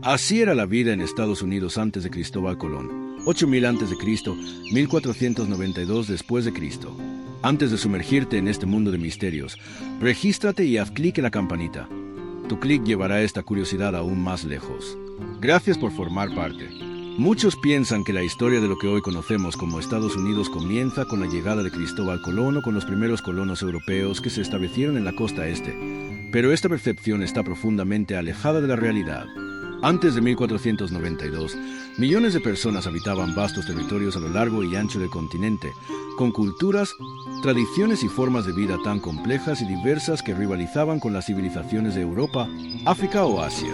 Así era la vida en Estados Unidos antes de Cristóbal Colón. 8000 antes de Cristo, 1492 después de Cristo. Antes de sumergirte en este mundo de misterios, regístrate y haz clic en la campanita. Tu clic llevará esta curiosidad aún más lejos. Gracias por formar parte. Muchos piensan que la historia de lo que hoy conocemos como Estados Unidos comienza con la llegada de Cristóbal Colón o con los primeros colonos europeos que se establecieron en la costa este. Pero esta percepción está profundamente alejada de la realidad. Antes de 1492, millones de personas habitaban vastos territorios a lo largo y ancho del continente, con culturas, tradiciones y formas de vida tan complejas y diversas que rivalizaban con las civilizaciones de Europa, África o Asia.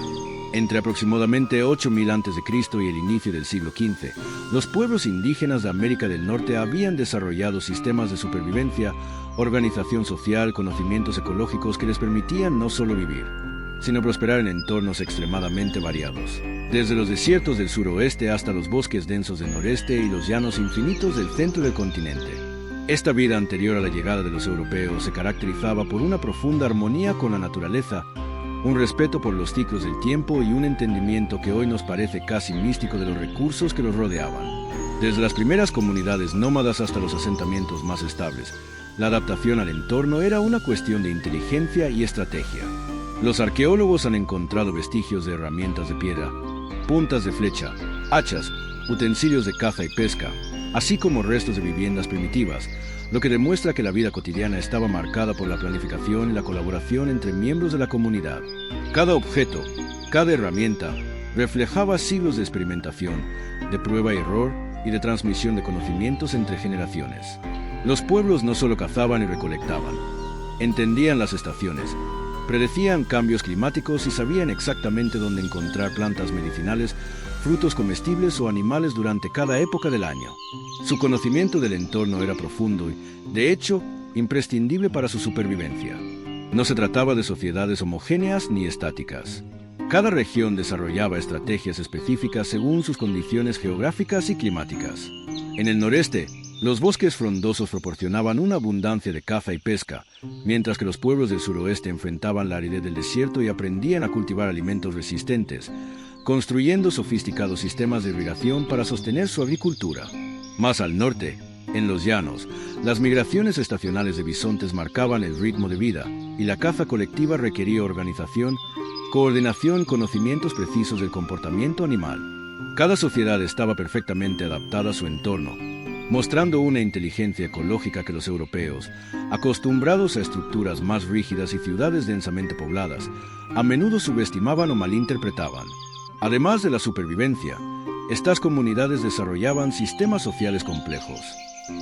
Entre aproximadamente 8000 a.C. y el inicio del siglo XV, los pueblos indígenas de América del Norte habían desarrollado sistemas de supervivencia, organización social, conocimientos ecológicos que les permitían no solo vivir, sino prosperar en entornos extremadamente variados. Desde los desiertos del suroeste hasta los bosques densos del noreste y los llanos infinitos del centro del continente. Esta vida anterior a la llegada de los europeos se caracterizaba por una profunda armonía con la naturaleza, un respeto por los ciclos del tiempo y un entendimiento que hoy nos parece casi místico de los recursos que los rodeaban. Desde las primeras comunidades nómadas hasta los asentamientos más estables, la adaptación al entorno era una cuestión de inteligencia y estrategia. Los arqueólogos han encontrado vestigios de herramientas de piedra, puntas de flecha, hachas, utensilios de caza y pesca, así como restos de viviendas primitivas, lo que demuestra que la vida cotidiana estaba marcada por la planificación y la colaboración entre miembros de la comunidad. Cada objeto, cada herramienta, reflejaba siglos de experimentación, de prueba y error y de transmisión de conocimientos entre generaciones. Los pueblos no solo cazaban y recolectaban, entendían las estaciones, predecían cambios climáticos y sabían exactamente dónde encontrar plantas medicinales, frutos comestibles o animales durante cada época del año. Su conocimiento del entorno era profundo y, de hecho, imprescindible para su supervivencia. No se trataba de sociedades homogéneas ni estáticas. Cada región desarrollaba estrategias específicas según sus condiciones geográficas y climáticas. En el noreste, los bosques frondosos proporcionaban una abundancia de caza y pesca, mientras que los pueblos del suroeste enfrentaban la aridez del desierto y aprendían a cultivar alimentos resistentes, construyendo sofisticados sistemas de irrigación para sostener su agricultura. Más al norte, en los llanos, las migraciones estacionales de bisontes marcaban el ritmo de vida, y la caza colectiva requería organización, coordinación y conocimientos precisos del comportamiento animal. Cada sociedad estaba perfectamente adaptada a su entorno, mostrando una inteligencia ecológica que los europeos, acostumbrados a estructuras más rígidas y ciudades densamente pobladas, a menudo subestimaban o malinterpretaban. Además de la supervivencia, estas comunidades desarrollaban sistemas sociales complejos.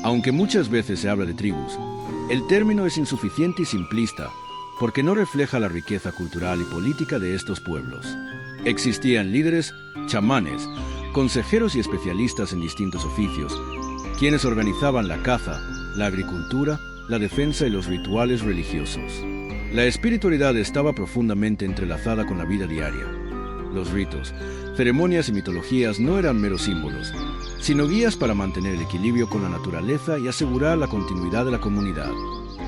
Aunque muchas veces se habla de tribus, el término es insuficiente y simplista, porque no refleja la riqueza cultural y política de estos pueblos. Existían líderes, chamanes, consejeros y especialistas en distintos oficios, quienes organizaban la caza, la agricultura, la defensa y los rituales religiosos. La espiritualidad estaba profundamente entrelazada con la vida diaria. Los ritos, ceremonias y mitologías no eran meros símbolos, sino guías para mantener el equilibrio con la naturaleza y asegurar la continuidad de la comunidad.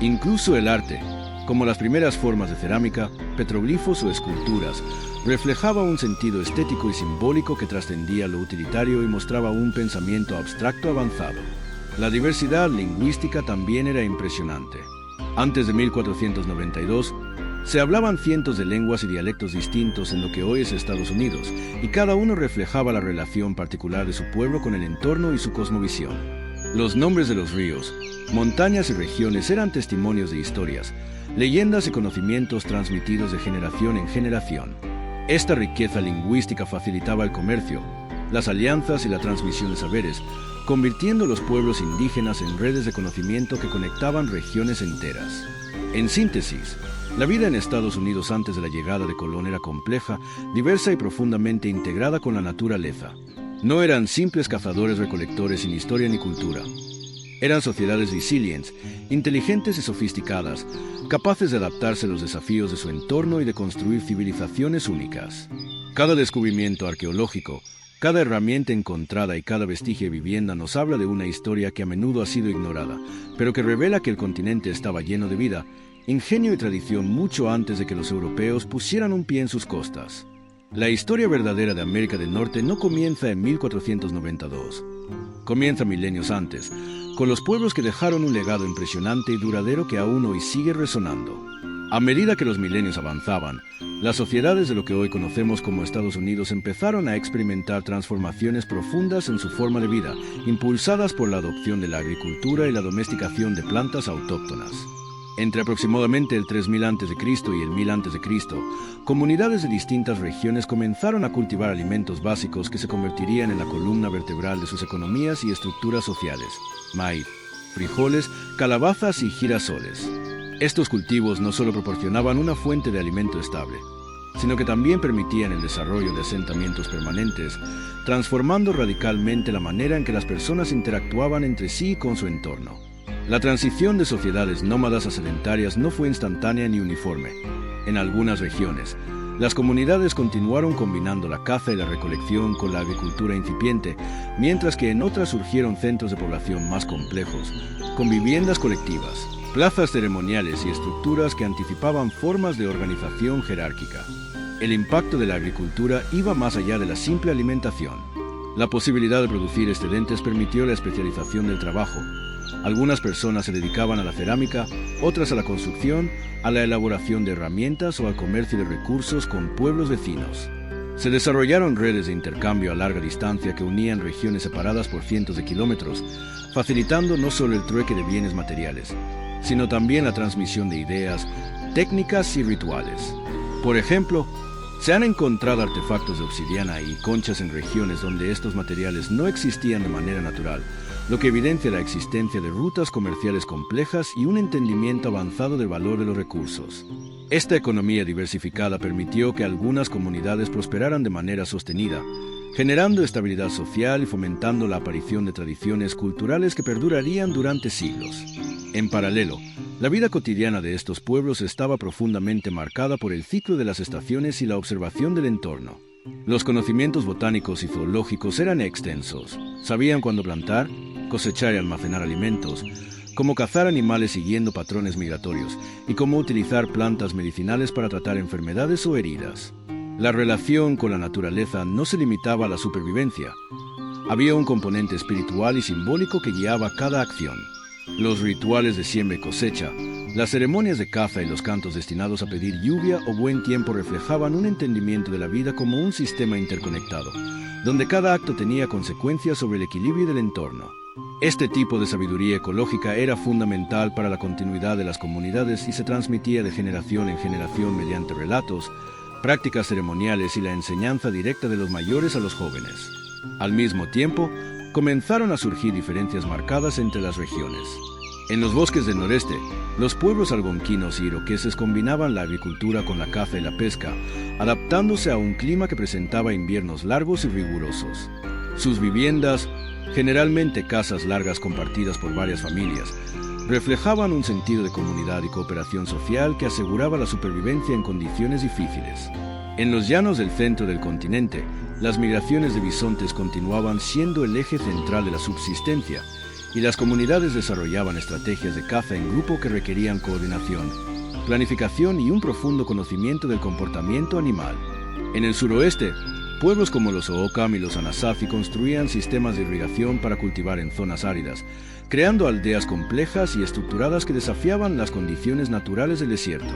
Incluso el arte, como las primeras formas de cerámica, petroglifos o esculturas, reflejaba un sentido estético y simbólico que trascendía lo utilitario y mostraba un pensamiento abstracto avanzado. La diversidad lingüística también era impresionante. Antes de 1492, se hablaban cientos de lenguas y dialectos distintos en lo que hoy es Estados Unidos, y cada uno reflejaba la relación particular de su pueblo con el entorno y su cosmovisión. Los nombres de los ríos, montañas y regiones eran testimonios de historias, leyendas y conocimientos transmitidos de generación en generación. Esta riqueza lingüística facilitaba el comercio, las alianzas y la transmisión de saberes, convirtiendo los pueblos indígenas en redes de conocimiento que conectaban regiones enteras. En síntesis, la vida en Estados Unidos antes de la llegada de Colón era compleja, diversa y profundamente integrada con la naturaleza. No eran simples cazadores-recolectores sin historia ni cultura. Eran sociedades resilientes, inteligentes y sofisticadas, capaces de adaptarse a los desafíos de su entorno y de construir civilizaciones únicas. Cada descubrimiento arqueológico, cada herramienta encontrada y cada vestigio de vivienda nos habla de una historia que a menudo ha sido ignorada, pero que revela que el continente estaba lleno de vida, ingenio y tradición mucho antes de que los europeos pusieran un pie en sus costas. La historia verdadera de América del Norte no comienza en 1492. Comienza milenios antes, con los pueblos que dejaron un legado impresionante y duradero que aún hoy sigue resonando. A medida que los milenios avanzaban, las sociedades de lo que hoy conocemos como Estados Unidos empezaron a experimentar transformaciones profundas en su forma de vida, impulsadas por la adopción de la agricultura y la domesticación de plantas autóctonas. Entre aproximadamente el 3000 a.C. y el 1000 a.C., comunidades de distintas regiones comenzaron a cultivar alimentos básicos que se convertirían en la columna vertebral de sus economías y estructuras sociales: maíz, frijoles, calabazas y girasoles. Estos cultivos no solo proporcionaban una fuente de alimento estable, sino que también permitían el desarrollo de asentamientos permanentes, transformando radicalmente la manera en que las personas interactuaban entre sí y con su entorno. La transición de sociedades nómadas a sedentarias no fue instantánea ni uniforme. En algunas regiones, las comunidades continuaron combinando la caza y la recolección con la agricultura incipiente, mientras que en otras surgieron centros de población más complejos, con viviendas colectivas, plazas ceremoniales y estructuras que anticipaban formas de organización jerárquica. El impacto de la agricultura iba más allá de la simple alimentación. La posibilidad de producir excedentes permitió la especialización del trabajo. Algunas personas se dedicaban a la cerámica, otras a la construcción, a la elaboración de herramientas o al comercio de recursos con pueblos vecinos. Se desarrollaron redes de intercambio a larga distancia que unían regiones separadas por cientos de kilómetros, facilitando no solo el trueque de bienes materiales, sino también la transmisión de ideas, técnicas y rituales. Por ejemplo, se han encontrado artefactos de obsidiana y conchas en regiones donde estos materiales no existían de manera natural, lo que evidencia la existencia de rutas comerciales complejas y un entendimiento avanzado del valor de los recursos. Esta economía diversificada permitió que algunas comunidades prosperaran de manera sostenida, generando estabilidad social y fomentando la aparición de tradiciones culturales que perdurarían durante siglos. En paralelo, la vida cotidiana de estos pueblos estaba profundamente marcada por el ciclo de las estaciones y la observación del entorno. Los conocimientos botánicos y zoológicos eran extensos. Sabían cuándo plantar, cosechar y almacenar alimentos, cómo cazar animales siguiendo patrones migratorios y cómo utilizar plantas medicinales para tratar enfermedades o heridas. La relación con la naturaleza no se limitaba a la supervivencia. Había un componente espiritual y simbólico que guiaba cada acción. Los rituales de siembra y cosecha, las ceremonias de caza y los cantos destinados a pedir lluvia o buen tiempo reflejaban un entendimiento de la vida como un sistema interconectado, donde cada acto tenía consecuencias sobre el equilibrio del entorno. Este tipo de sabiduría ecológica era fundamental para la continuidad de las comunidades y se transmitía de generación en generación mediante relatos, prácticas ceremoniales y la enseñanza directa de los mayores a los jóvenes. Al mismo tiempo, comenzaron a surgir diferencias marcadas entre las regiones. En los bosques del noreste, los pueblos algonquinos y iroqueses combinaban la agricultura con la caza y la pesca, adaptándose a un clima que presentaba inviernos largos y rigurosos. Sus viviendas, generalmente casas largas compartidas por varias familias, reflejaban un sentido de comunidad y cooperación social que aseguraba la supervivencia en condiciones difíciles. En los llanos del centro del continente, las migraciones de bisontes continuaban siendo el eje central de la subsistencia, y las comunidades desarrollaban estrategias de caza en grupo que requerían coordinación, planificación y un profundo conocimiento del comportamiento animal. En el suroeste, pueblos como los Hohokam y los Anasazi construían sistemas de irrigación para cultivar en zonas áridas, creando aldeas complejas y estructuradas que desafiaban las condiciones naturales del desierto.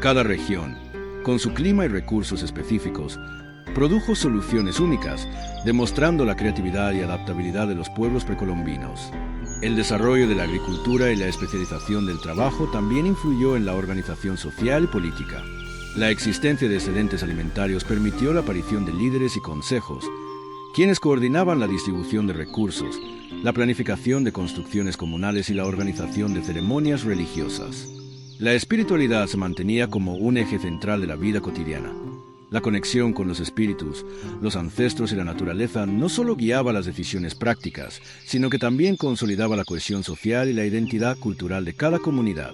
Cada región, con su clima y recursos específicos, produjo soluciones únicas, demostrando la creatividad y adaptabilidad de los pueblos precolombinos. El desarrollo de la agricultura y la especialización del trabajo también influyó en la organización social y política. La existencia de excedentes alimentarios permitió la aparición de líderes y consejos, quienes coordinaban la distribución de recursos, la planificación de construcciones comunales y la organización de ceremonias religiosas. La espiritualidad se mantenía como un eje central de la vida cotidiana. La conexión con los espíritus, los ancestros y la naturaleza no solo guiaba las decisiones prácticas, sino que también consolidaba la cohesión social y la identidad cultural de cada comunidad.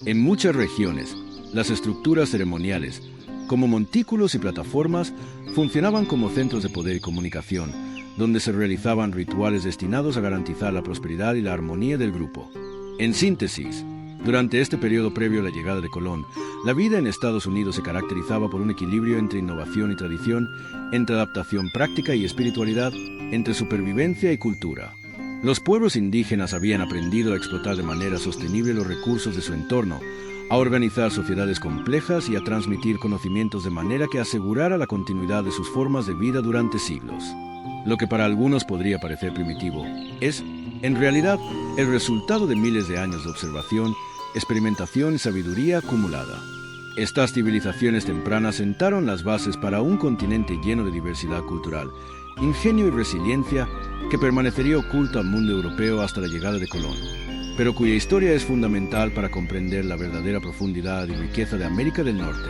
En muchas regiones, las estructuras ceremoniales, como montículos y plataformas, funcionaban como centros de poder y comunicación, donde se realizaban rituales destinados a garantizar la prosperidad y la armonía del grupo. En síntesis, Durante este periodo previo a la llegada de Colón, la vida en Estados Unidos se caracterizaba por un equilibrio entre innovación y tradición, entre adaptación práctica y espiritualidad, entre supervivencia y cultura. Los pueblos indígenas habían aprendido a explotar de manera sostenible los recursos de su entorno, a organizar sociedades complejas y a transmitir conocimientos de manera que asegurara la continuidad de sus formas de vida durante siglos. Lo que para algunos podría parecer primitivo es, en realidad, el resultado de miles de años de observación, experimentación y sabiduría acumulada. Estas civilizaciones tempranas sentaron las bases para un continente lleno de diversidad cultural, ingenio y resiliencia que permanecería oculto al mundo europeo hasta la llegada de Colón, pero cuya historia es fundamental para comprender la verdadera profundidad y riqueza de América del Norte.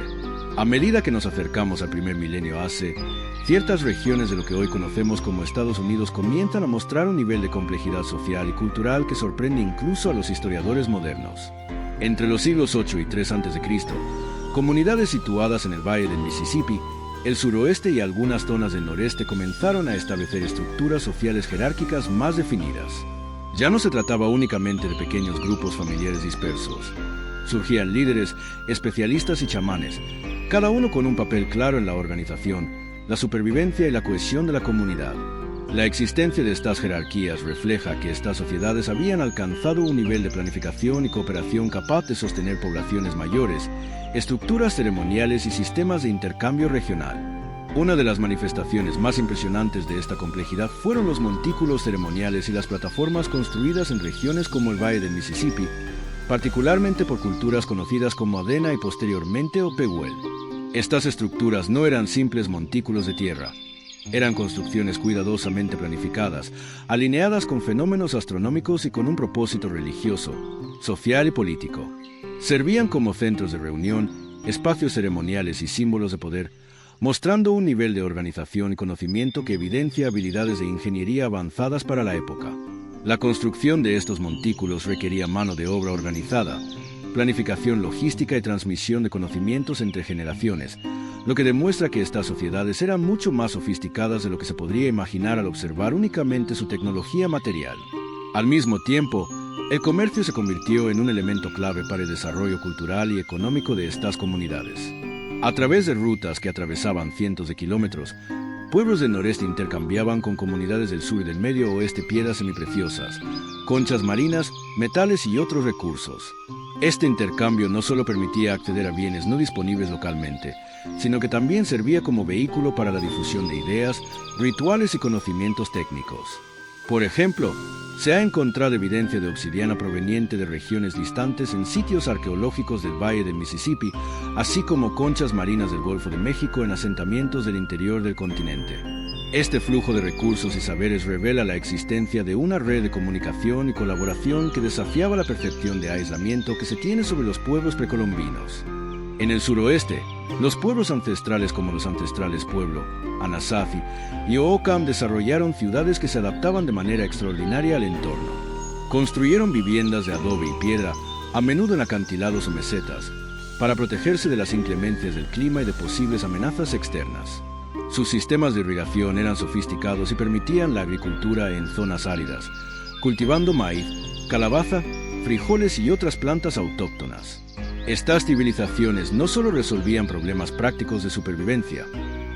A medida que nos acercamos al primer milenio AC, ciertas regiones de lo que hoy conocemos como Estados Unidos comienzan a mostrar un nivel de complejidad social y cultural que sorprende incluso a los historiadores modernos. Entre los siglos 8 y 3 a.C., comunidades situadas en el valle del Mississippi, el suroeste y algunas zonas del noreste comenzaron a establecer estructuras sociales jerárquicas más definidas. Ya no se trataba únicamente de pequeños grupos familiares dispersos. Surgían líderes, especialistas y chamanes, cada uno con un papel claro en la organización, la supervivencia y la cohesión de la comunidad. La existencia de estas jerarquías refleja que estas sociedades habían alcanzado un nivel de planificación y cooperación capaz de sostener poblaciones mayores, estructuras ceremoniales y sistemas de intercambio regional. Una de las manifestaciones más impresionantes de esta complejidad fueron los montículos ceremoniales y las plataformas construidas en regiones como el Valle del Mississippi, particularmente por culturas conocidas como Adena y posteriormente Opehuel. Estas estructuras no eran simples montículos de tierra. Eran construcciones cuidadosamente planificadas, alineadas con fenómenos astronómicos y con un propósito religioso, social y político. Servían como centros de reunión, espacios ceremoniales y símbolos de poder, mostrando un nivel de organización y conocimiento que evidencia habilidades de ingeniería avanzadas para la época. La construcción de estos montículos requería mano de obra organizada, planificación logística y transmisión de conocimientos entre generaciones, lo que demuestra que estas sociedades eran mucho más sofisticadas de lo que se podría imaginar al observar únicamente su tecnología material. Al mismo tiempo, el comercio se convirtió en un elemento clave para el desarrollo cultural y económico de estas comunidades. A través de rutas que atravesaban cientos de kilómetros, pueblos del noreste intercambiaban con comunidades del sur y del medio oeste piedras semipreciosas, conchas marinas, metales y otros recursos. Este intercambio no solo permitía acceder a bienes no disponibles localmente, sino que también servía como vehículo para la difusión de ideas, rituales y conocimientos técnicos. Por ejemplo, se ha encontrado evidencia de obsidiana proveniente de regiones distantes en sitios arqueológicos del Valle del Mississippi, así como conchas marinas del Golfo de México en asentamientos del interior del continente. Este flujo de recursos y saberes revela la existencia de una red de comunicación y colaboración que desafiaba la percepción de aislamiento que se tiene sobre los pueblos precolombinos. En el suroeste, los pueblos ancestrales como los ancestrales Pueblo, Anasazi y Hohokam desarrollaron ciudades que se adaptaban de manera extraordinaria al entorno. Construyeron viviendas de adobe y piedra, a menudo en acantilados o mesetas, para protegerse de las inclemencias del clima y de posibles amenazas externas. Sus sistemas de irrigación eran sofisticados y permitían la agricultura en zonas áridas, cultivando maíz, calabaza, frijoles y otras plantas autóctonas. Estas civilizaciones no solo resolvían problemas prácticos de supervivencia,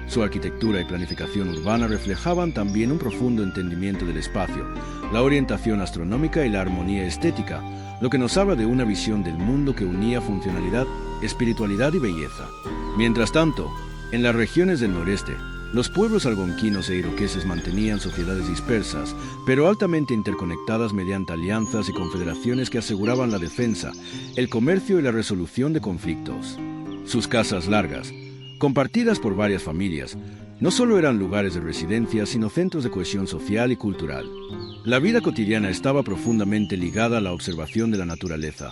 su arquitectura y planificación urbana reflejaban también un profundo entendimiento del espacio, la orientación astronómica y la armonía estética, lo que nos habla de una visión del mundo que unía funcionalidad, espiritualidad y belleza. Mientras tanto, en las regiones del noreste, los pueblos algonquinos e iroqueses mantenían sociedades dispersas, pero altamente interconectadas mediante alianzas y confederaciones que aseguraban la defensa, el comercio y la resolución de conflictos. Sus casas largas, compartidas por varias familias, no solo eran lugares de residencia, sino centros de cohesión social y cultural. La vida cotidiana estaba profundamente ligada a la observación de la naturaleza.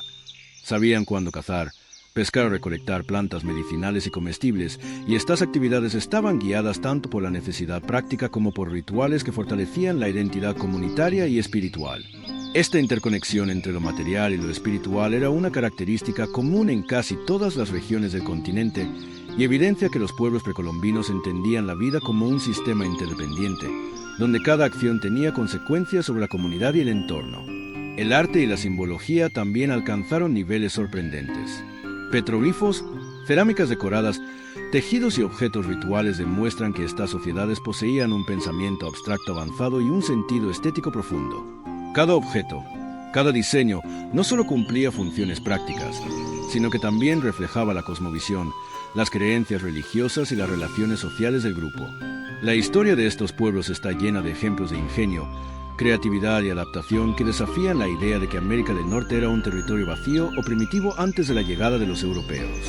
Sabían cuándo cazar, pescar o recolectar plantas medicinales y comestibles, y estas actividades estaban guiadas tanto por la necesidad práctica como por rituales que fortalecían la identidad comunitaria y espiritual. Esta interconexión entre lo material y lo espiritual era una característica común en casi todas las regiones del continente y evidencia que los pueblos precolombinos entendían la vida como un sistema interdependiente, donde cada acción tenía consecuencias sobre la comunidad y el entorno. El arte y la simbología también alcanzaron niveles sorprendentes. Petroglifos, cerámicas decoradas, tejidos y objetos rituales demuestran que estas sociedades poseían un pensamiento abstracto avanzado y un sentido estético profundo. Cada objeto, cada diseño, no solo cumplía funciones prácticas, sino que también reflejaba la cosmovisión, las creencias religiosas y las relaciones sociales del grupo. La historia de estos pueblos está llena de ejemplos de ingenio, creatividad y adaptación que desafían la idea de que América del Norte era un territorio vacío o primitivo antes de la llegada de los europeos.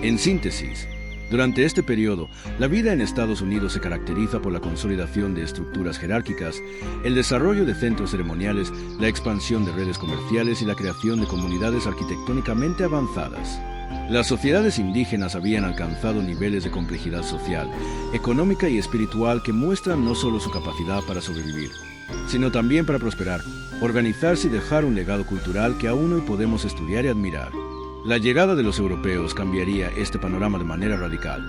En síntesis, durante este periodo, la vida en Estados Unidos se caracteriza por la consolidación de estructuras jerárquicas, el desarrollo de centros ceremoniales, la expansión de redes comerciales y la creación de comunidades arquitectónicamente avanzadas. Las sociedades indígenas habían alcanzado niveles de complejidad social, económica y espiritual que muestran no solo su capacidad para sobrevivir, sino también para prosperar, organizarse y dejar un legado cultural que aún hoy podemos estudiar y admirar. La llegada de los europeos cambiaría este panorama de manera radical.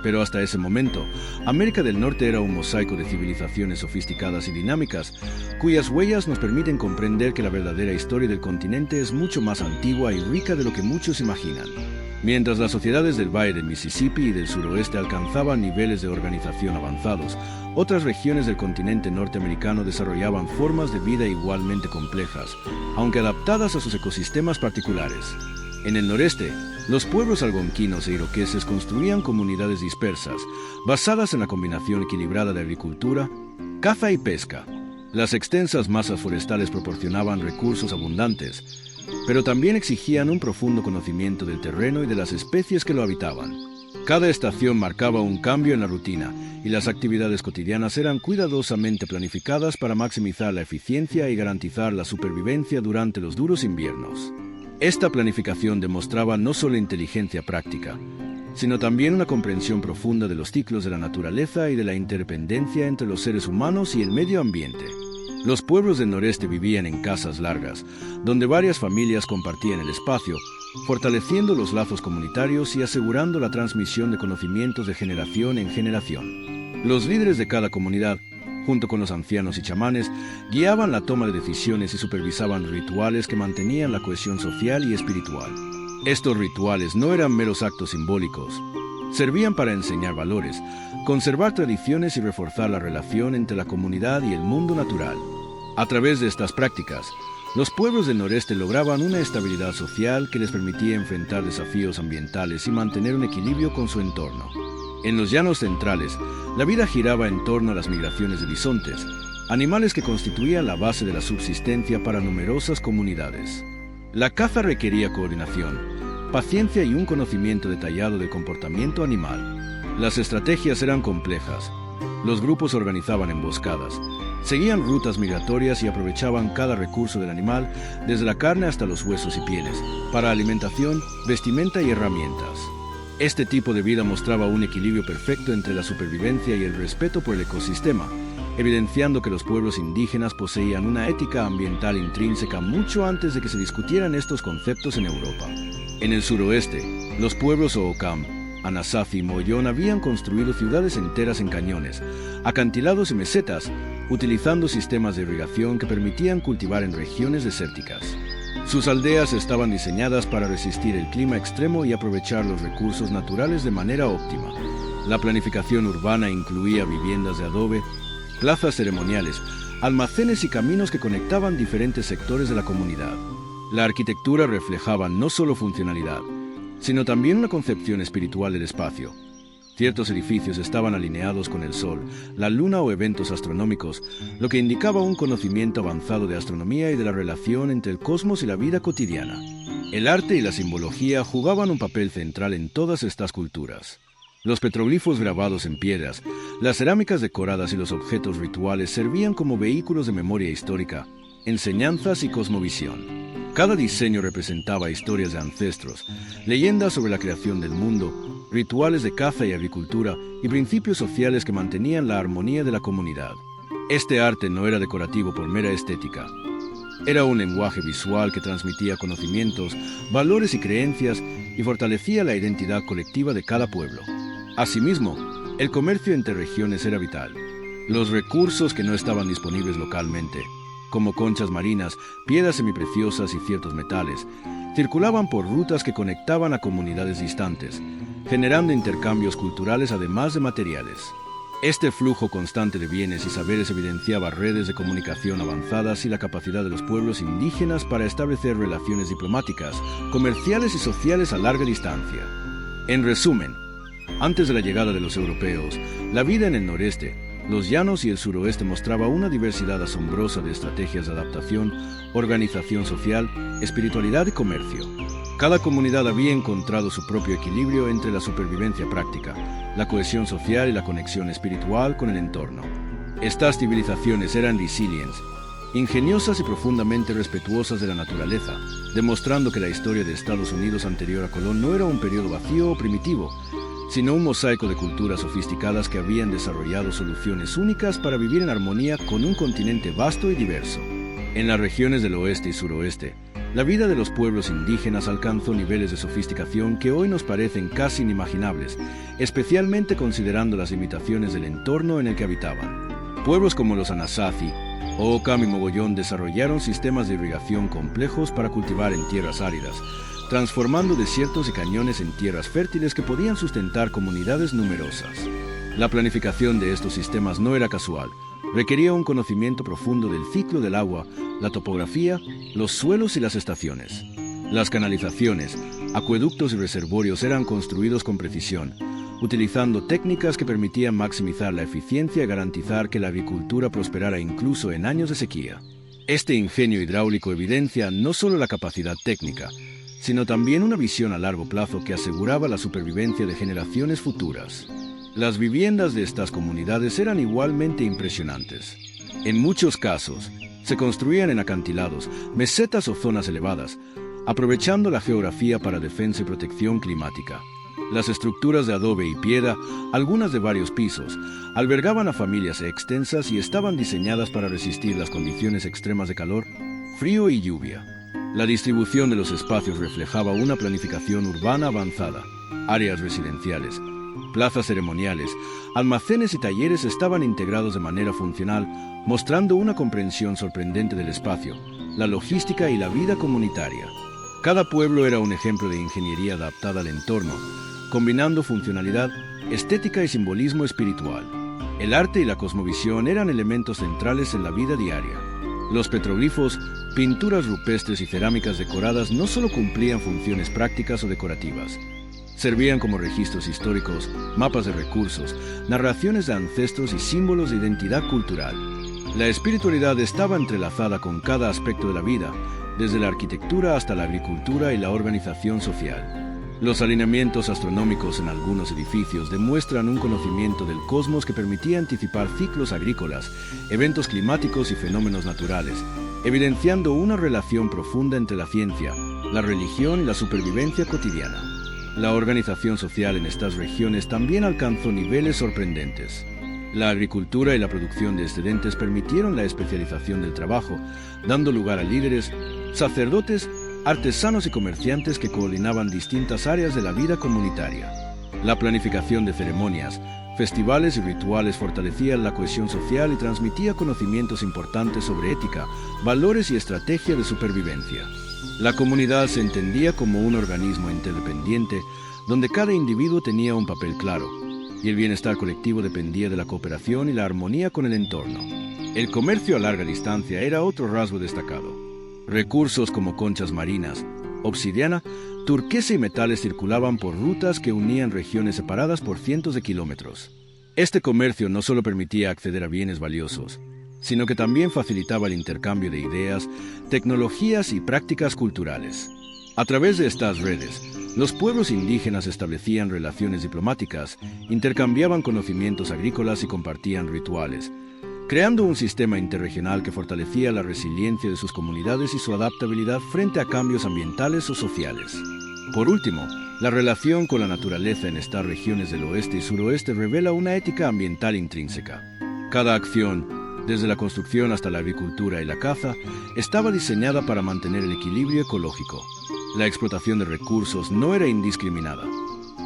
Pero hasta ese momento, América del Norte era un mosaico de civilizaciones sofisticadas y dinámicas, cuyas huellas nos permiten comprender que la verdadera historia del continente es mucho más antigua y rica de lo que muchos imaginan. Mientras las sociedades del Valle del Mississippi y del suroeste alcanzaban niveles de organización avanzados, otras regiones del continente norteamericano desarrollaban formas de vida igualmente complejas, aunque adaptadas a sus ecosistemas particulares. En el noreste, los pueblos algonquinos e iroqueses construían comunidades dispersas, basadas en la combinación equilibrada de agricultura, caza y pesca. Las extensas masas forestales proporcionaban recursos abundantes, pero también exigían un profundo conocimiento del terreno y de las especies que lo habitaban. Cada estación marcaba un cambio en la rutina, y las actividades cotidianas eran cuidadosamente planificadas para maximizar la eficiencia y garantizar la supervivencia durante los duros inviernos. Esta planificación demostraba no solo inteligencia práctica, sino también una comprensión profunda de los ciclos de la naturaleza y de la interdependencia entre los seres humanos y el medio ambiente. Los pueblos del noreste vivían en casas largas, donde varias familias compartían el espacio, fortaleciendo los lazos comunitarios y asegurando la transmisión de conocimientos de generación en generación. Los líderes de cada comunidad, junto con los ancianos y chamanes, guiaban la toma de decisiones y supervisaban rituales que mantenían la cohesión social y espiritual. Estos rituales no eran meros actos simbólicos. Servían para enseñar valores, conservar tradiciones y reforzar la relación entre la comunidad y el mundo natural. A través de estas prácticas, los pueblos del noreste lograban una estabilidad social que les permitía enfrentar desafíos ambientales y mantener un equilibrio con su entorno. En los llanos centrales, la vida giraba en torno a las migraciones de bisontes, animales que constituían la base de la subsistencia para numerosas comunidades. La caza requería coordinación, paciencia y un conocimiento detallado del comportamiento animal. Las estrategias eran complejas. Los grupos organizaban emboscadas, seguían rutas migratorias y aprovechaban cada recurso del animal, desde la carne hasta los huesos y pieles, para alimentación, vestimenta y herramientas. Este tipo de vida mostraba un equilibrio perfecto entre la supervivencia y el respeto por el ecosistema, evidenciando que los pueblos indígenas poseían una ética ambiental intrínseca mucho antes de que se discutieran estos conceptos en Europa. En el suroeste, los pueblos Hohokam, Anasazi y Mogollón habían construido ciudades enteras en cañones, acantilados y mesetas, utilizando sistemas de irrigación que permitían cultivar en regiones desérticas. Sus aldeas estaban diseñadas para resistir el clima extremo y aprovechar los recursos naturales de manera óptima. La planificación urbana incluía viviendas de adobe, plazas ceremoniales, almacenes y caminos que conectaban diferentes sectores de la comunidad. La arquitectura reflejaba no solo funcionalidad, sino también una concepción espiritual del espacio. Ciertos edificios estaban alineados con el sol, la luna o eventos astronómicos, lo que indicaba un conocimiento avanzado de astronomía y de la relación entre el cosmos y la vida cotidiana. El arte y la simbología jugaban un papel central en todas estas culturas. Los petroglifos grabados en piedras, las cerámicas decoradas y los objetos rituales servían como vehículos de memoria histórica, enseñanzas y cosmovisión. Cada diseño representaba historias de ancestros, leyendas sobre la creación del mundo, rituales de caza y agricultura y principios sociales que mantenían la armonía de la comunidad. Este arte no era decorativo por mera estética. Era un lenguaje visual que transmitía conocimientos, valores y creencias y fortalecía la identidad colectiva de cada pueblo. Asimismo, el comercio entre regiones era vital. Los recursos que no estaban disponibles localmente como conchas marinas, piedras semipreciosas y ciertos metales, circulaban por rutas que conectaban a comunidades distantes, generando intercambios culturales además de materiales. Este flujo constante de bienes y saberes evidenciaba redes de comunicación avanzadas y la capacidad de los pueblos indígenas para establecer relaciones diplomáticas, comerciales y sociales a larga distancia. En resumen, antes de la llegada de los europeos, la vida en el noreste, los llanos y el suroeste mostraba una diversidad asombrosa de estrategias de adaptación, organización social, espiritualidad y comercio. Cada comunidad había encontrado su propio equilibrio entre la supervivencia práctica, la cohesión social y la conexión espiritual con el entorno. Estas civilizaciones eran resilientes, ingeniosas y profundamente respetuosas de la naturaleza, demostrando que la historia de Estados Unidos anterior a Colón no era un periodo vacío o primitivo, sino un mosaico de culturas sofisticadas que habían desarrollado soluciones únicas para vivir en armonía con un continente vasto y diverso. En las regiones del oeste y suroeste, la vida de los pueblos indígenas alcanzó niveles de sofisticación que hoy nos parecen casi inimaginables, especialmente considerando las limitaciones del entorno en el que habitaban. Pueblos como los Anasazi, Ocam y Mogollón desarrollaron sistemas de irrigación complejos para cultivar en tierras áridas, transformando desiertos y cañones en tierras fértiles que podían sustentar comunidades numerosas. La planificación de estos sistemas no era casual, requería un conocimiento profundo del ciclo del agua, la topografía, los suelos y las estaciones. Las canalizaciones, acueductos y reservorios eran construidos con precisión, utilizando técnicas que permitían maximizar la eficiencia y garantizar que la agricultura prosperara incluso en años de sequía. Este ingenio hidráulico evidencia no solo la capacidad técnica, sino también una visión a largo plazo que aseguraba la supervivencia de generaciones futuras. Las viviendas de estas comunidades eran igualmente impresionantes. En muchos casos, se construían en acantilados, mesetas o zonas elevadas, aprovechando la geografía para defensa y protección climática. Las estructuras de adobe y piedra, algunas de varios pisos, albergaban a familias extensas y estaban diseñadas para resistir las condiciones extremas de calor, frío y lluvia. La distribución de los espacios reflejaba una planificación urbana avanzada. Áreas residenciales, plazas ceremoniales, almacenes y talleres estaban integrados de manera funcional, mostrando una comprensión sorprendente del espacio, la logística y la vida comunitaria. Cada pueblo era un ejemplo de ingeniería adaptada al entorno, combinando funcionalidad, estética y simbolismo espiritual. El arte y la cosmovisión eran elementos centrales en la vida diaria. Los petroglifos, pinturas rupestres y cerámicas decoradas no solo cumplían funciones prácticas o decorativas, servían como registros históricos, mapas de recursos, narraciones de ancestros y símbolos de identidad cultural. La espiritualidad estaba entrelazada con cada aspecto de la vida, desde la arquitectura hasta la agricultura y la organización social. Los alineamientos astronómicos en algunos edificios demuestran un conocimiento del cosmos que permitía anticipar ciclos agrícolas, eventos climáticos y fenómenos naturales, evidenciando una relación profunda entre la ciencia, la religión y la supervivencia cotidiana. La organización social en estas regiones también alcanzó niveles sorprendentes. La agricultura y la producción de excedentes permitieron la especialización del trabajo, dando lugar a líderes, sacerdotes, artesanos y comerciantes que coordinaban distintas áreas de la vida comunitaria. La planificación de ceremonias, festivales y rituales fortalecía la cohesión social y transmitía conocimientos importantes sobre ética, valores y estrategia de supervivencia. La comunidad se entendía como un organismo interdependiente donde cada individuo tenía un papel claro, y el bienestar colectivo dependía de la cooperación y la armonía con el entorno. El comercio a larga distancia era otro rasgo destacado. Recursos como conchas marinas, obsidiana, turquesa y metales circulaban por rutas que unían regiones separadas por cientos de kilómetros. Este comercio no solo permitía acceder a bienes valiosos, sino que también facilitaba el intercambio de ideas, tecnologías y prácticas culturales. A través de estas redes, los pueblos indígenas establecían relaciones diplomáticas, intercambiaban conocimientos agrícolas y compartían rituales, creando un sistema interregional que fortalecía la resiliencia de sus comunidades y su adaptabilidad frente a cambios ambientales o sociales. Por último, la relación con la naturaleza en estas regiones del oeste y suroeste revela una ética ambiental intrínseca. Cada acción, desde la construcción hasta la agricultura y la caza, estaba diseñada para mantener el equilibrio ecológico. La explotación de recursos no era indiscriminada.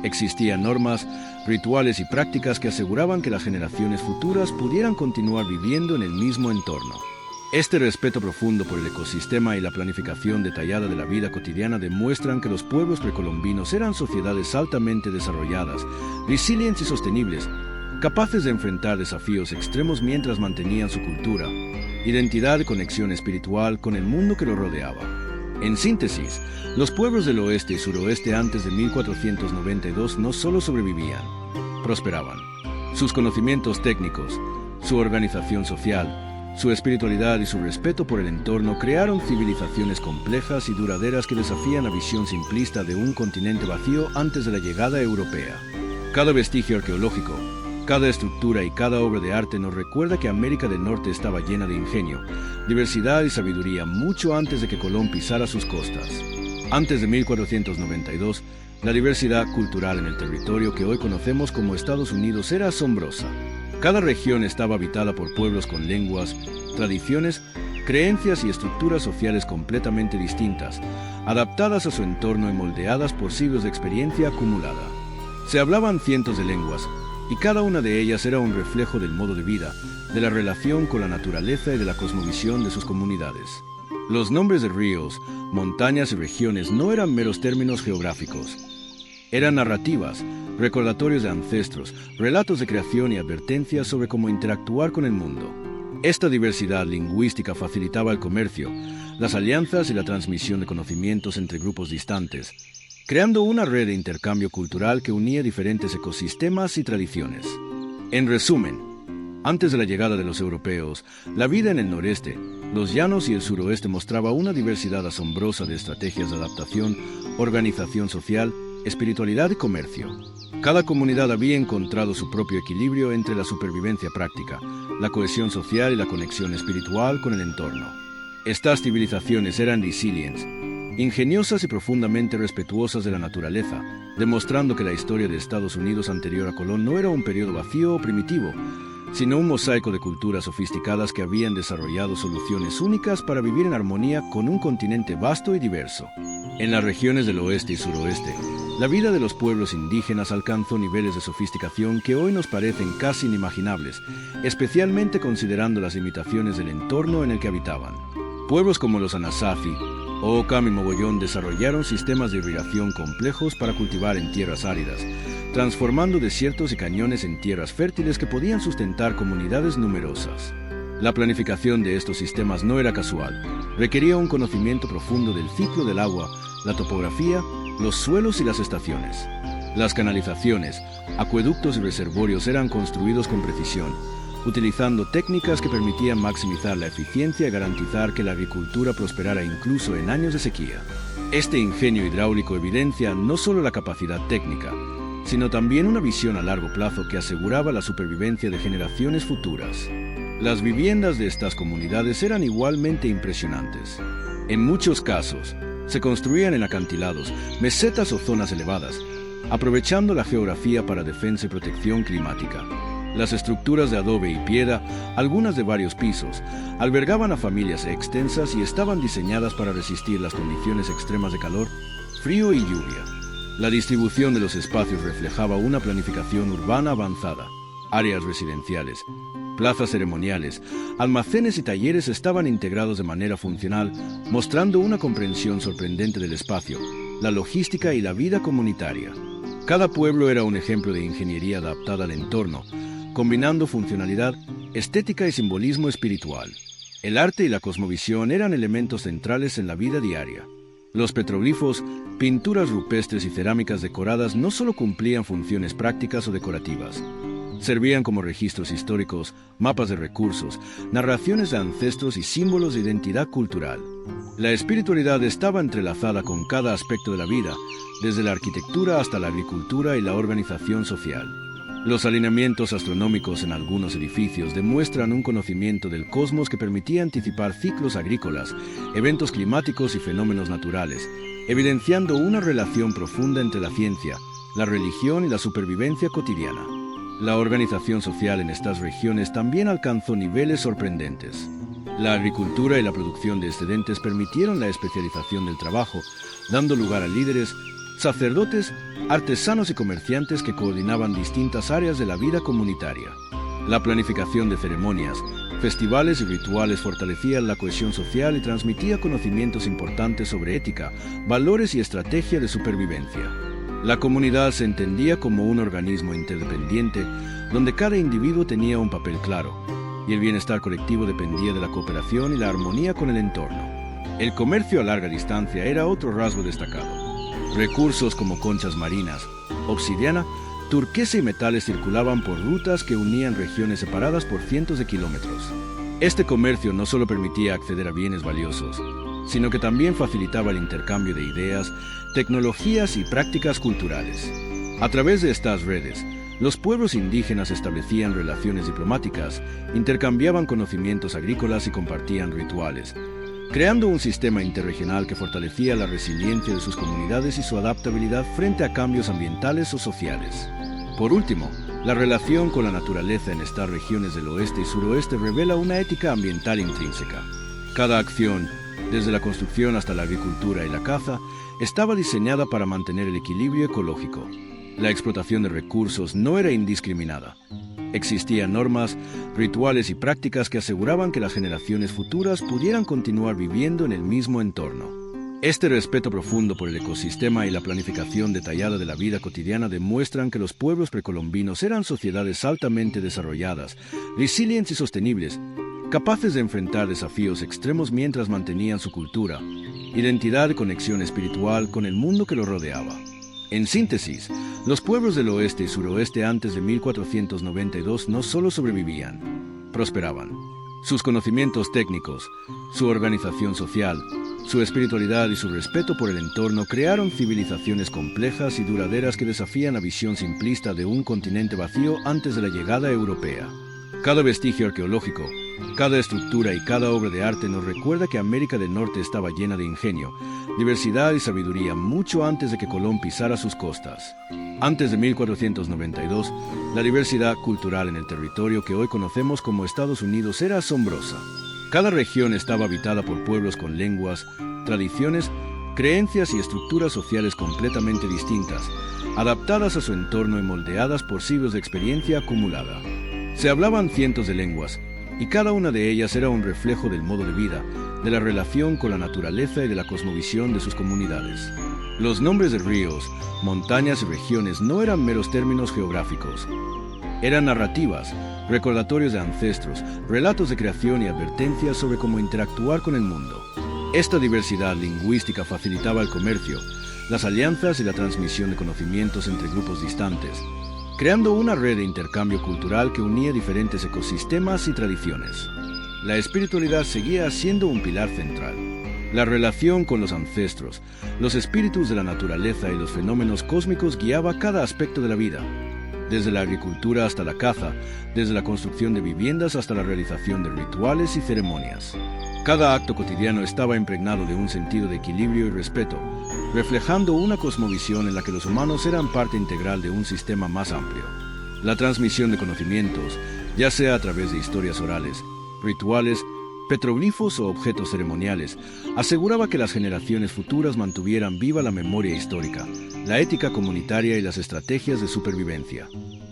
Existían normas, rituales y prácticas que aseguraban que las generaciones futuras pudieran continuar viviendo en el mismo entorno. Este respeto profundo por el ecosistema y la planificación detallada de la vida cotidiana demuestran que los pueblos precolombinos eran sociedades altamente desarrolladas, resilientes y sostenibles, capaces de enfrentar desafíos extremos mientras mantenían su cultura, identidad y conexión espiritual con el mundo que los rodeaba. En síntesis, los pueblos del oeste y suroeste antes de 1492 no solo sobrevivían, prosperaban. Sus conocimientos técnicos, su organización social, su espiritualidad y su respeto por el entorno crearon civilizaciones complejas y duraderas que desafían la visión simplista de un continente vacío antes de la llegada europea. Cada vestigio arqueológico, cada estructura y cada obra de arte nos recuerda que América del Norte estaba llena de ingenio, diversidad y sabiduría mucho antes de que Colón pisara sus costas. Antes de 1492, la diversidad cultural en el territorio que hoy conocemos como Estados Unidos era asombrosa. Cada región estaba habitada por pueblos con lenguas, tradiciones, creencias y estructuras sociales completamente distintas, adaptadas a su entorno y moldeadas por siglos de experiencia acumulada. Se hablaban cientos de lenguas, y cada una de ellas era un reflejo del modo de vida, de la relación con la naturaleza y de la cosmovisión de sus comunidades. Los nombres de ríos, montañas y regiones no eran meros términos geográficos. Eran narrativas, recordatorios de ancestros, relatos de creación y advertencias sobre cómo interactuar con el mundo. Esta diversidad lingüística facilitaba el comercio, las alianzas y la transmisión de conocimientos entre grupos distantes, creando una red de intercambio cultural que unía diferentes ecosistemas y tradiciones. En resumen, antes de la llegada de los europeos, la vida en el noreste, los llanos y el suroeste mostraba una diversidad asombrosa de estrategias de adaptación, organización social, espiritualidad y comercio. Cada comunidad había encontrado su propio equilibrio entre la supervivencia práctica, la cohesión social y la conexión espiritual con el entorno. Estas civilizaciones eran resilientes, ingeniosas y profundamente respetuosas de la naturaleza, demostrando que la historia de Estados Unidos anterior a Colón no era un periodo vacío o primitivo, sino un mosaico de culturas sofisticadas que habían desarrollado soluciones únicas para vivir en armonía con un continente vasto y diverso. En las regiones del oeste y suroeste, la vida de los pueblos indígenas alcanzó niveles de sofisticación que hoy nos parecen casi inimaginables, especialmente considerando las limitaciones del entorno en el que habitaban. Pueblos como los Anasazi, Ocam y Mogollón desarrollaron sistemas de irrigación complejos para cultivar en tierras áridas, transformando desiertos y cañones en tierras fértiles que podían sustentar comunidades numerosas. La planificación de estos sistemas no era casual, requería un conocimiento profundo del ciclo del agua, la topografía, los suelos y las estaciones. Las canalizaciones, acueductos y reservorios eran construidos con precisión, utilizando técnicas que permitían maximizar la eficiencia y garantizar que la agricultura prosperara incluso en años de sequía. Este ingenio hidráulico evidencia no solo la capacidad técnica, sino también una visión a largo plazo que aseguraba la supervivencia de generaciones futuras. Las viviendas de estas comunidades eran igualmente impresionantes. En muchos casos, se construían en acantilados, mesetas o zonas elevadas, aprovechando la geografía para defensa y protección climática. Las estructuras de adobe y piedra, algunas de varios pisos, albergaban a familias extensas y estaban diseñadas para resistir las condiciones extremas de calor, frío y lluvia. La distribución de los espacios reflejaba una planificación urbana avanzada. Áreas residenciales, plazas ceremoniales, almacenes y talleres estaban integrados de manera funcional, mostrando una comprensión sorprendente del espacio, la logística y la vida comunitaria. Cada pueblo era un ejemplo de ingeniería adaptada al entorno, combinando funcionalidad, estética y simbolismo espiritual. El arte y la cosmovisión eran elementos centrales en la vida diaria. Los petroglifos, pinturas rupestres y cerámicas decoradas no solo cumplían funciones prácticas o decorativas, servían como registros históricos, mapas de recursos, narraciones de ancestros y símbolos de identidad cultural. La espiritualidad estaba entrelazada con cada aspecto de la vida, desde la arquitectura hasta la agricultura y la organización social. Los alineamientos astronómicos en algunos edificios demuestran un conocimiento del cosmos que permitía anticipar ciclos agrícolas, eventos climáticos y fenómenos naturales, evidenciando una relación profunda entre la ciencia, la religión y la supervivencia cotidiana. La organización social en estas regiones también alcanzó niveles sorprendentes. La agricultura y la producción de excedentes permitieron la especialización del trabajo, dando lugar a líderes, sacerdotes, artesanos y comerciantes que coordinaban distintas áreas de la vida comunitaria. La planificación de ceremonias, festivales y rituales fortalecía la cohesión social y transmitía conocimientos importantes sobre ética, valores y estrategia de supervivencia. La comunidad se entendía como un organismo interdependiente donde cada individuo tenía un papel claro, y el bienestar colectivo dependía de la cooperación y la armonía con el entorno. El comercio a larga distancia era otro rasgo destacado. Recursos como conchas marinas, obsidiana, turquesa y metales circulaban por rutas que unían regiones separadas por cientos de kilómetros. Este comercio no solo permitía acceder a bienes valiosos, sino que también facilitaba el intercambio de ideas, tecnologías y prácticas culturales. A través de estas redes, los pueblos indígenas establecían relaciones diplomáticas, intercambiaban conocimientos agrícolas y compartían rituales, creando un sistema interregional que fortalecía la resiliencia de sus comunidades y su adaptabilidad frente a cambios ambientales o sociales. Por último, la relación con la naturaleza en estas regiones del oeste y suroeste revela una ética ambiental intrínseca. Cada acción, desde la construcción hasta la agricultura y la caza, estaba diseñada para mantener el equilibrio ecológico. La explotación de recursos no era indiscriminada. Existían normas, rituales y prácticas que aseguraban que las generaciones futuras pudieran continuar viviendo en el mismo entorno. Este respeto profundo por el ecosistema y la planificación detallada de la vida cotidiana demuestran que los pueblos precolombinos eran sociedades altamente desarrolladas, resilientes y sostenibles, capaces de enfrentar desafíos extremos mientras mantenían su cultura, identidad y conexión espiritual con el mundo que los rodeaba. En síntesis, los pueblos del oeste y suroeste antes de 1492 no solo sobrevivían, prosperaban. Sus conocimientos técnicos, su organización social, su espiritualidad y su respeto por el entorno crearon civilizaciones complejas y duraderas que desafían la visión simplista de un continente vacío antes de la llegada europea. Cada vestigio arqueológico, cada estructura y cada obra de arte nos recuerda que América del Norte estaba llena de ingenio, diversidad y sabiduría mucho antes de que Colón pisara sus costas. Antes de 1492, la diversidad cultural en el territorio que hoy conocemos como Estados Unidos era asombrosa. Cada región estaba habitada por pueblos con lenguas, tradiciones, creencias y estructuras sociales completamente distintas, adaptadas a su entorno y moldeadas por siglos de experiencia acumulada. Se hablaban cientos de lenguas, y cada una de ellas era un reflejo del modo de vida, de la relación con la naturaleza y de la cosmovisión de sus comunidades. Los nombres de ríos, montañas y regiones no eran meros términos geográficos. Eran narrativas, recordatorios de ancestros, relatos de creación y advertencias sobre cómo interactuar con el mundo. Esta diversidad lingüística facilitaba el comercio, las alianzas y la transmisión de conocimientos entre grupos distantes, creando una red de intercambio cultural que unía diferentes ecosistemas y tradiciones. La espiritualidad seguía siendo un pilar central. La relación con los ancestros, los espíritus de la naturaleza y los fenómenos cósmicos guiaba cada aspecto de la vida, desde la agricultura hasta la caza, desde la construcción de viviendas hasta la realización de rituales y ceremonias. Cada acto cotidiano estaba impregnado de un sentido de equilibrio y respeto, reflejando una cosmovisión en la que los humanos eran parte integral de un sistema más amplio. La transmisión de conocimientos, ya sea a través de historias orales, rituales, petroglifos o objetos ceremoniales, aseguraba que las generaciones futuras mantuvieran viva la memoria histórica, la ética comunitaria y las estrategias de supervivencia.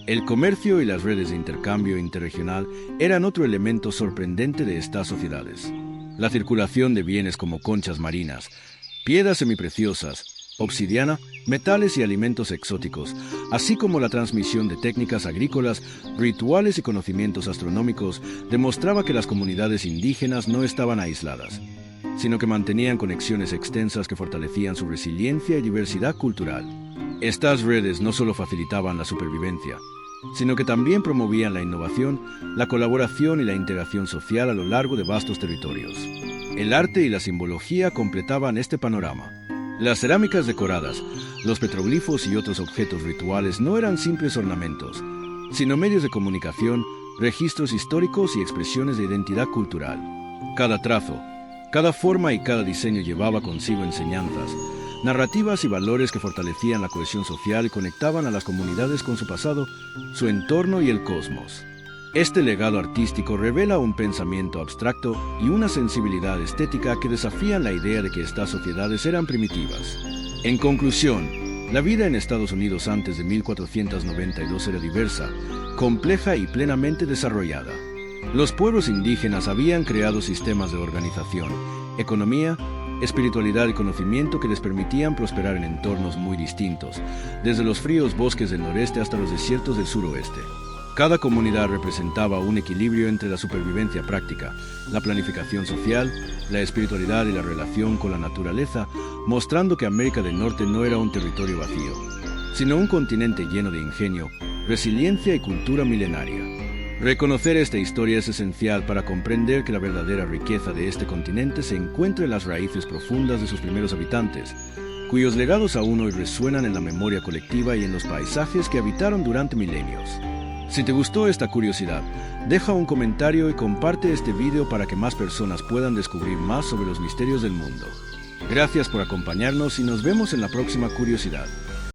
El comercio y las redes de intercambio interregional eran otro elemento sorprendente de estas sociedades. La circulación de bienes como conchas marinas, piedras semipreciosas, obsidiana, metales y alimentos exóticos, así como la transmisión de técnicas agrícolas, rituales y conocimientos astronómicos, demostraba que las comunidades indígenas no estaban aisladas, sino que mantenían conexiones extensas que fortalecían su resiliencia y diversidad cultural. Estas redes no solo facilitaban la supervivencia, sino que también promovían la innovación, la colaboración y la integración social a lo largo de vastos territorios. El arte y la simbología completaban este panorama. Las cerámicas decoradas, los petroglifos y otros objetos rituales no eran simples ornamentos, sino medios de comunicación, registros históricos y expresiones de identidad cultural. Cada trazo, cada forma y cada diseño llevaba consigo enseñanzas, narrativas y valores que fortalecían la cohesión social y conectaban a las comunidades con su pasado, su entorno y el cosmos. Este legado artístico revela un pensamiento abstracto y una sensibilidad estética que desafían la idea de que estas sociedades eran primitivas. En conclusión, La vida en Estados Unidos antes de 1492 era diversa, compleja y plenamente desarrollada. Los pueblos indígenas habían creado sistemas de organización, economía, espiritualidad y conocimiento que les permitían prosperar en entornos muy distintos, desde los fríos bosques del noreste hasta los desiertos del suroeste. Cada comunidad representaba un equilibrio entre la supervivencia práctica, la planificación social, la espiritualidad y la relación con la naturaleza, mostrando que América del Norte no era un territorio vacío, sino un continente lleno de ingenio, resiliencia y cultura milenaria. Reconocer esta historia es esencial para comprender que la verdadera riqueza de este continente se encuentra en las raíces profundas de sus primeros habitantes, cuyos legados aún hoy resuenan en la memoria colectiva y en los paisajes que habitaron durante milenios. Si te gustó esta curiosidad, deja un comentario y comparte este video para que más personas puedan descubrir más sobre los misterios del mundo. Gracias por acompañarnos y nos vemos en la próxima curiosidad.